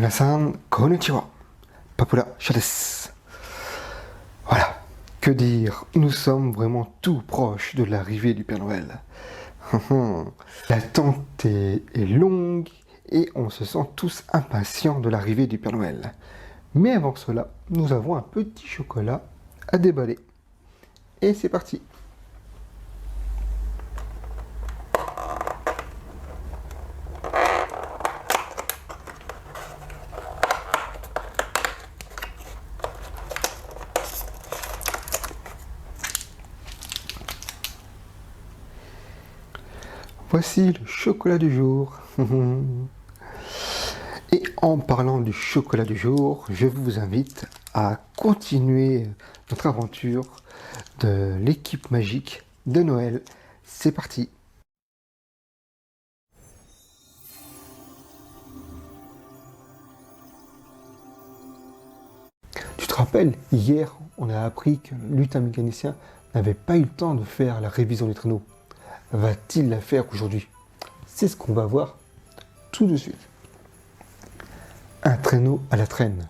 Minasan, konnichiwa. Papula Chades. Voilà. Que dire? Nous sommes vraiment tout proches de l'arrivée du Père Noël. L'attente est longue et on se sent tous impatients de l'arrivée du Père Noël. Mais avant cela, nous avons un petit chocolat à déballer. Et c'est parti. Voici le chocolat du jour. Et en parlant du chocolat du jour, je vous invite à continuer notre aventure de l'équipe magique de Noël. C'est parti! Tu te rappelles, hier, on a appris que le lutin mécanicien n'avait pas eu le temps de faire la révision du traîneau. Va-t-il la faire aujourd'hui? C'est ce qu'on va voir tout de suite. Un traîneau à la traîne.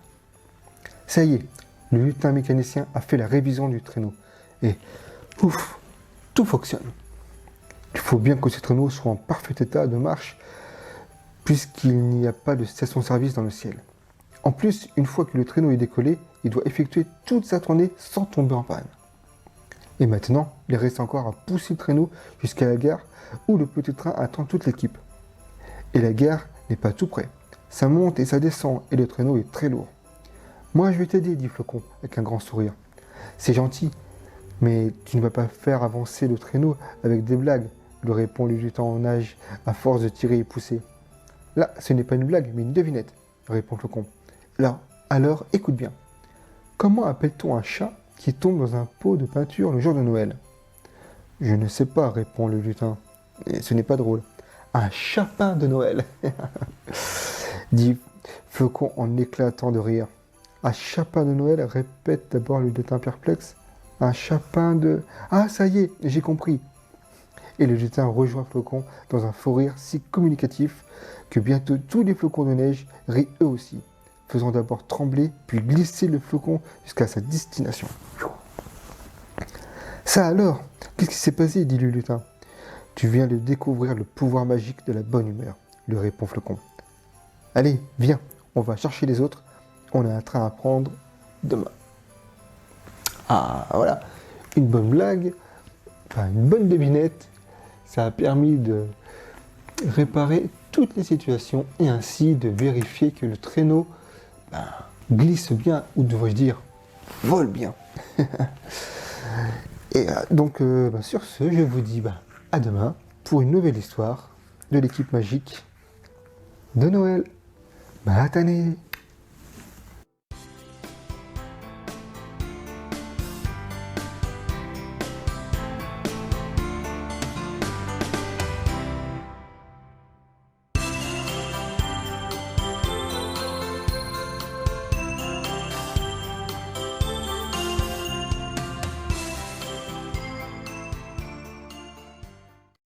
Ça y est, le lutin mécanicien a fait la révision du traîneau. Et ouf, tout fonctionne. Il faut bien que ce traîneau soit en parfait état de marche, puisqu'il n'y a pas de station-service dans le ciel. En plus, une fois que le traîneau est décollé, il doit effectuer toute sa tournée sans tomber en panne. Et maintenant, il reste encore à pousser le traîneau jusqu'à la gare où le petit train attend toute l'équipe. Et la gare n'est pas tout près. Ça monte et ça descend et le traîneau est très lourd. Moi, je vais t'aider, dit Flocon avec un grand sourire. C'est gentil, mais tu ne vas pas faire avancer le traîneau avec des blagues, lui répond le lutin en nage à force de tirer et pousser. Là, ce n'est pas une blague, mais une devinette, répond Flocon. Alors, écoute bien. Comment appelle-t-on un chat qui tombe dans un pot de peinture le jour de Noël? Je ne sais pas, répond le lutin. Et ce n'est pas drôle. Un chapin de Noël, dit Flocon en éclatant de rire. Un chapin de Noël, répète d'abord le lutin perplexe. Un chapin de... Ah, ça y est, j'ai compris. Et le lutin rejoint Flocon dans un faux rire si communicatif que bientôt tous les flocons de neige rient eux aussi, faisant d'abord trembler, puis glisser le flocon jusqu'à sa destination. Ça alors, qu'est-ce qui s'est passé, dit le lutin. Tu viens de découvrir le pouvoir magique de la bonne humeur, lui répond Flocon. Allez, viens, on va chercher les autres, on a un train à prendre demain. Ah, voilà, une bonne blague, enfin une bonne devinette, ça a permis de réparer toutes les situations et ainsi de vérifier que le traîneau glisse bien, ou devrais-je dire, vole bien. Et donc, sur ce, je vous dis à demain pour une nouvelle histoire de l'équipe magique de Noël. Matane!